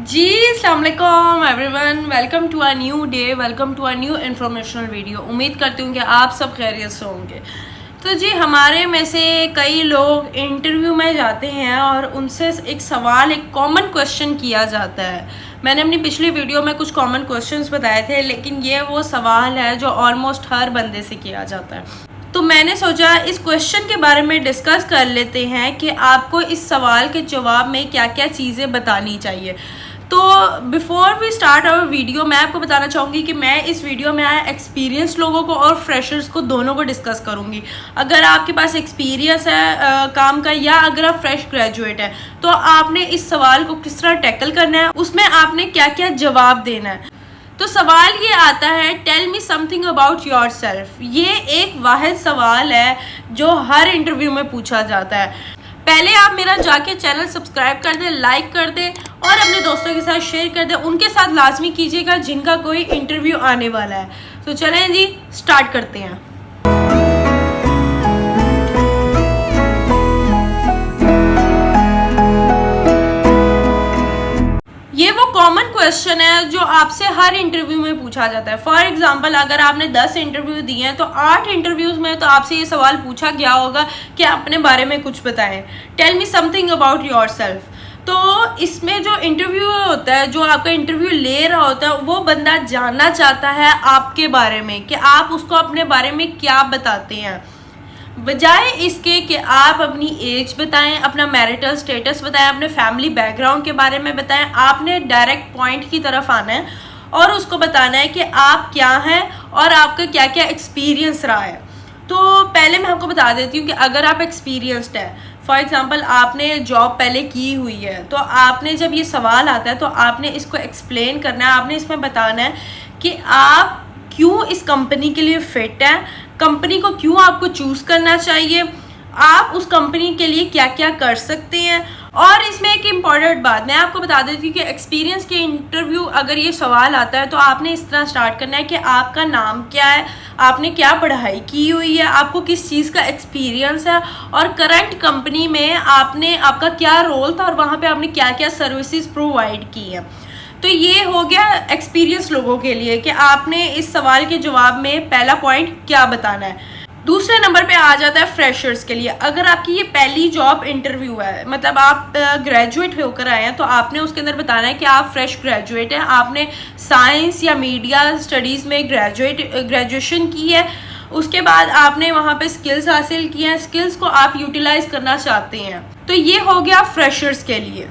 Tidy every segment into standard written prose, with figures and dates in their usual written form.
जी अस्सलाम वालेकुम everyone, welcome to a new day, welcome to a new informational video. उम्मीद करती हूँ कि आप सब खैरियत से होंगे। तो जी हमारे में से कई लोग इंटरव्यू में जाते हैं और उनसे एक कॉमन क्वेश्चन किया जाता है। मैंने अपनी पिछली वीडियो में कुछ कॉमन क्वेश्चंस बताए थे, लेकिन ये वो सवाल है जो ऑलमोस्ट हर बंदे से किया जाता है। तो मैंने सोचा इस क्वेश्चन के बारे में डिस्कस कर लेते हैं कि आपको इस सवाल के जवाब में क्या क्या चीज़ें बतानी चाहिए। तो before we start our video मैं आपको बताना चाहूँगी कि मैं इस वीडियो में एक्सपीरियंस लोगों को और फ्रेशर्स को दोनों को डिस्कस करूँगी। अगर आपके पास एक्सपीरियंस है काम का, या अगर आप फ्रेश ग्रेजुएट हैं, तो आपने इस सवाल को किस तरह टैकल करना है, उसमें आपने क्या क्या जवाब देना है। तो सवाल ये आता है, tell me something about yourself. ये एक वाहिद सवाल है जो हर इंटरव्यू में पूछा जाता है। पहले आप मेरा जाके चैनल सब्सक्राइब कर दें, लाइक कर दें और अपने दोस्तों के साथ शेयर कर दें। उनके साथ लाजमी कीजिएगा जिनका कोई इंटरव्यू आने वाला है। तो चलें जी, स्टार्ट करते हैं। ये वो कॉमन क्वेश्चन है जो आपसे हर इंटरव्यू में पूछा जाता है। फॉर एग्जांपल, अगर आपने 10 इंटरव्यू दिए हैं तो 8 इंटरव्यूज में तो आपसे ये सवाल पूछा गया होगा कि अपने बारे में कुछ बताएं, tell me something about yourself. तो इसमें जो इंटरव्यू होता है, जो आपका इंटरव्यू ले रहा होता है, वो बंदा जानना चाहता है आपके बारे में कि आप उसको अपने बारे में क्या बताते हैं, बजाय इसके कि आप अपनी एज बताएं, अपना मैरिटल स्टेटस बताएं, अपने फैमिली बैकग्राउंड के बारे में बताएं। आपने डायरेक्ट पॉइंट की तरफ आना है और उसको बताना है कि आप क्या हैं और आपका क्या क्या एक्सपीरियंस रहा है। तो पहले मैं आपको बता देती हूँ कि अगर आप एक्सपीरियंस्ड है, फॉर एग्जांपल आपने जॉब पहले की हुई है, तो आपने जब ये सवाल आता है तो आपने इसको एक्सप्लेन करना है। आपने इसमें बताना है कि आप क्यों इस कंपनी के लिए फिट है, कंपनी को क्यों आपको चूज करना चाहिए, आप उस कंपनी के लिए क्या क्या कर सकते हैं। और इसमें एक इम्पॉर्टेंट बात मैं आपको बता देती हूँ कि एक्सपीरियंस के इंटरव्यू अगर ये सवाल आता है तो आपने इस तरह स्टार्ट करना है कि आपका नाम क्या है, आपने क्या पढ़ाई की हुई है, आपको किस चीज़ का एक्सपीरियंस है, और करंट कंपनी में आपका क्या रोल था और वहाँ पे आपने क्या क्या सर्विसेज प्रोवाइड की हैं। तो ये हो गया एक्सपीरियंस लोगों के लिए कि आपने इस सवाल के जवाब में पहला पॉइंट क्या बताना है। दूसरे नंबर पे आ जाता है फ्रेशर्स के लिए। अगर आपकी ये पहली जॉब इंटरव्यू है, मतलब आप ग्रेजुएट होकर आए हैं, तो आपने उसके अंदर बताना है कि आप फ्रेश ग्रेजुएट हैं, आपने साइंस या मीडिया स्टडीज़ में ग्रेजुएशन की है, उसके बाद आपने वहाँ पे स्किल्स हासिल की हैं, स्किल्स को आप यूटिलाइज करना चाहते हैं। तो ये हो गया फ्रेशर्स के लिए।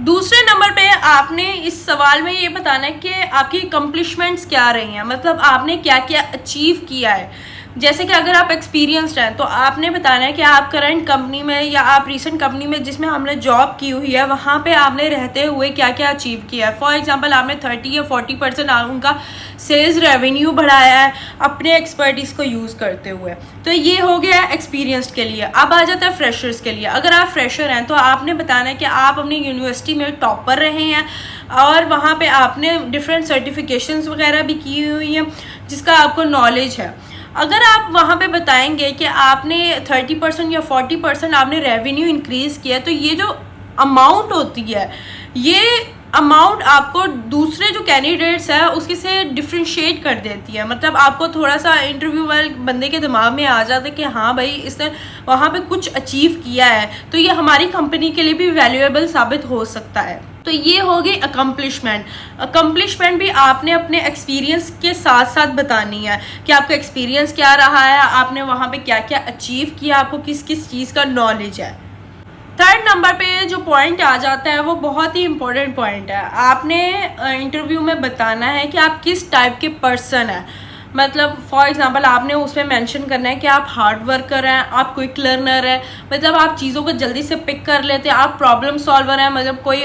दूसरे नंबर पे आपने इस सवाल में ये बताना है कि आपकी अकम्पलिशमेंट्स क्या रही हैं, मतलब आपने क्या क्या अचीव किया है। जैसे कि अगर आप एक्सपीरियंस्ड हैं तो आपने बताना है कि आप करंट कंपनी में या आप रिसेंट कंपनी में जिसमें हमने जॉब की हुई है, वहाँ पे आपने रहते हुए क्या क्या अचीव किया है। फॉर एग्जांपल, आपने 30 या 40% उनका सेल्स रेवेन्यू बढ़ाया है अपने एक्सपर्टीज़ को यूज़ करते हुए। तो ये हो गया एक्सपीरियंस्ड के लिए। अब आ जाता है फ्रेशर्स के लिए। अगर आप फ्रेशर हैं तो आपने बताना है कि आप अपनी यूनिवर्सिटी में टॉपर रहे हैं और वहाँ पे आपने डिफरेंट सर्टिफिकेशंस वगैरह भी की हुई हैं जिसका आपको नॉलेज है। अगर आप वहाँ पे बताएंगे कि आपने 30% या 40% आपने रेवेन्यू इंक्रीज़ किया, तो ये जो अमाउंट होती है, ये अमाउंट आपको दूसरे जो कैंडिडेट्स है उसके से डिफ्रेंशिएट कर देती है। मतलब आपको थोड़ा सा इंटरव्यू वाले बंदे के दिमाग में आ जाता है कि हाँ भाई, इसने वहाँ पे कुछ अचीव किया है, तो ये हमारी कंपनी के लिए भी वैल्यूएबल साबित हो सकता है। तो ये हो गई अकम्पलिशमेंट भी आपने अपने एक्सपीरियंस के साथ साथ बतानी है कि आपका एक्सपीरियंस क्या रहा है, आपने वहाँ पे क्या क्या अचीव किया, आपको किस किस चीज़ का नॉलेज है। थर्ड नंबर पे जो पॉइंट आ जाता है वो बहुत ही इम्पोर्टेंट पॉइंट है। आपने इंटरव्यू में बताना है कि आप किस टाइप के पर्सन हैं। मतलब फॉर एग्जांपल, आपने उसमें मेंशन करना है कि आप हार्ड वर्कर हैं, आप क्विक लर्नर हैं, मतलब आप चीज़ों को जल्दी से पिक कर लेते हैं, आप प्रॉब्लम सॉल्वर हैं, मतलब कोई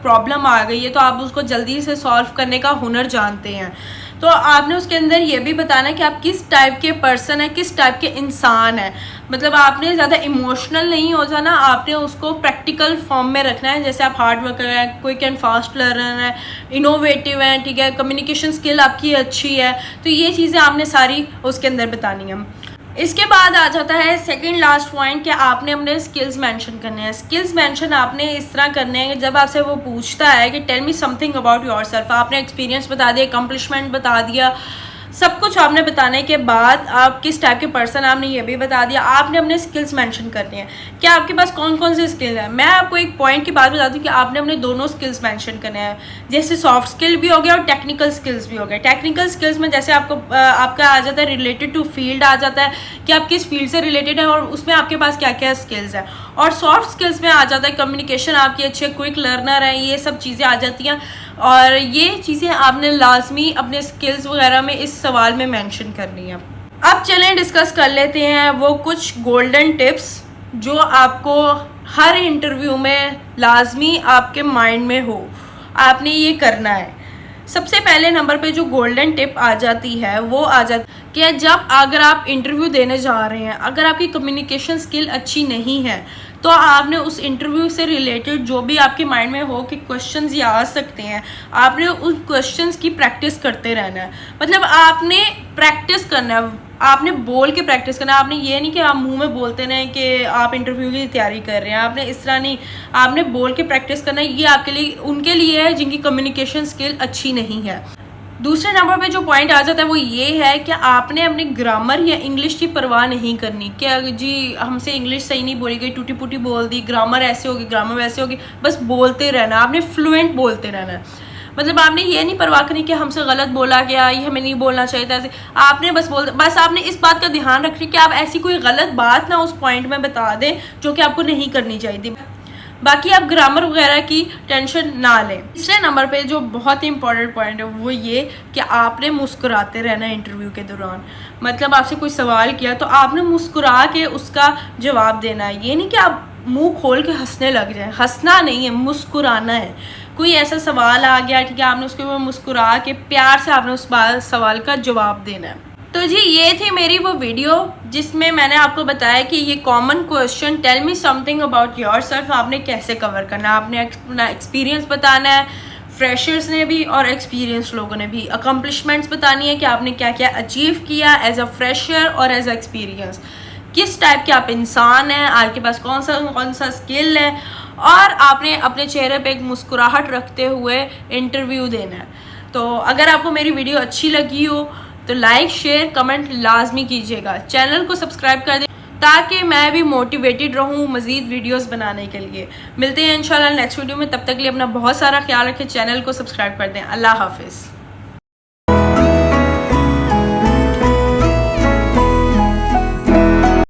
प्रॉब्लम आ गई है तो आप उसको जल्दी से सॉल्व करने का हुनर जानते हैं। तो आपने उसके अंदर ये भी बताना है कि आप किस टाइप के पर्सन हैं, किस टाइप के इंसान हैं। मतलब आपने ज़्यादा इमोशनल नहीं हो जाना, आपने उसको प्रैक्टिकल फॉर्म में रखना है। जैसे आप हार्ड वर्कर हैं, क्विक एंड फास्ट लर्नर हैं, इनोवेटिव हैं, ठीक है, कम्युनिकेशन स्किल आपकी अच्छी है, तो ये चीज़ें आपने सारी उसके अंदर बतानी है। इसके बाद आ जाता है सेकंड लास्ट पॉइंट कि आपने अपने स्किल्स मेंशन करने हैं। स्किल्स मेंशन आपने इस तरह करने हैं कि जब आपसे वो पूछता है कि tell me something about yourself, आपने एक्सपीरियंस बता दिया, अकम्पलिशमेंट बता दिया, सब कुछ आपने बताने के बाद आप किस टाइप के पर्सन, आपने ये भी बता दिया, आपने अपने स्किल्स मेंशन करने हैं कि आपके पास कौन कौन से स्किल हैं। मैं आपको एक पॉइंट की बात बता दूं कि आपने अपने दोनों स्किल्स मेंशन करने हैं, जैसे सॉफ्ट स्किल भी हो गया और टेक्निकल स्किल्स भी हो गया। टेक्निकल स्किल्स में जैसे आपको आपका आ जाता है रिलेटेड टू फील्ड, आ जाता है कि आप किस फील्ड से रिलेटेड है और उसमें आपके पास क्या क्या स्किल्स हैं। और सॉफ्ट स्किल्स में आ जाता है कम्युनिकेशन आपकी अच्छी है, क्विक लर्नर है, ये सब चीज़ें आ जाती हैं। और ये चीज़ें आपने लाजमी अपने स्किल्स वगैरह में इस सवाल में मेंशन करनी है। अब चलें डिस्कस कर लेते हैं वो कुछ गोल्डन टिप्स जो आपको हर इंटरव्यू में लाजमी आपके माइंड में हो, आपने ये करना है। सबसे पहले नंबर पे जो गोल्डन टिप आ जाती है वो आ जाती है कि जब अगर आप इंटरव्यू देने जा रहे हैं, अगर आपकी कम्युनिकेशन स्किल अच्छी नहीं है तो आपने उस इंटरव्यू से रिलेटेड जो भी आपके माइंड में हो कि क्वेश्चंस ये आ सकते हैं, आपने उन क्वेश्चंस की प्रैक्टिस करते रहना है। मतलब आपने प्रैक्टिस करना है, आपने बोल के प्रैक्टिस करना है। आपने ये नहीं कि आप मुंह में बोलते रहें कि आप इंटरव्यू की तैयारी कर रहे हैं, आपने इस तरह नहीं, आपने बोल के प्रैक्टिस करना है। ये आपके लिए, उनके लिए है जिनकी कम्युनिकेशन स्किल अच्छी नहीं है। दूसरे नंबर पे जो पॉइंट आ जाता है वो ये है कि आपने अपने ग्रामर या इंग्लिश की परवाह नहीं करनी कि जी हमसे इंग्लिश सही नहीं बोली गई, टूटी फूटी बोल दी, ग्रामर ऐसे होगी, ग्रामर वैसे होगी, बस बोलते रहना, आपने फ्लुएंट बोलते रहना। मतलब आपने ये नहीं परवाह करनी कि हमसे गलत बोला गया, ये हमें नहीं बोलना चाहिए था, आपने बस आपने इस बात का ध्यान रखना कि आप ऐसी कोई गलत बात ना उस पॉइंट में बता दें जो कि आपको नहीं करनी चाहिए थी। बाकी आप ग्रामर वगैरह की टेंशन ना लें। तीसरे नंबर पे जो बहुत ही इंपॉर्टेंट पॉइंट है वो ये कि आपने मुस्कुराते रहना इंटरव्यू के दौरान। मतलब आपसे कोई सवाल किया तो आपने मुस्कुरा के उसका जवाब देना है। ये नहीं कि आप मुंह खोल के हंसने लग जाए, हंसना नहीं है, मुस्कुराना है। कोई ऐसा सवाल आ गया, ठीक है, आपने उसके ऊपर मुस्कुरा के प्यार से आपने उस सवाल का जवाब देना है। तो जी ये थी मेरी वो वीडियो जिसमें मैंने आपको बताया कि ये common question tell me something about yourself आपने कैसे कवर करना है। आपने अपना एक्सपीरियंस बताना है, फ्रेशर्स ने भी और एक्सपीरियंस लोगों ने भी, अकम्पलिशमेंट्स बतानी है कि आपने क्या क्या अचीव किया एज अ फ्रेशर और एज अ एक्सपीरियंस, किस टाइप के आप इंसान हैं, आपके पास कौन सा स्किल है, और आपने अपने चेहरे पे एक मुस्कुराहट रखते हुए इंटरव्यू देना है। तो अगर आपको मेरी वीडियो अच्छी लगी हो तो लाइक शेयर कमेंट लाजमी कीजिएगा, चैनल को सब्सक्राइब कर दें ताकि मैं भी मोटिवेटेड रहूं मज़ीद वीडियोस बनाने के लिए। मिलते हैं इंशाल्लाह नेक्स्ट वीडियो में, तब तक के लिए अपना बहुत सारा ख्याल रखें, चैनल को सब्सक्राइब कर दें। अल्लाह हाफिज़।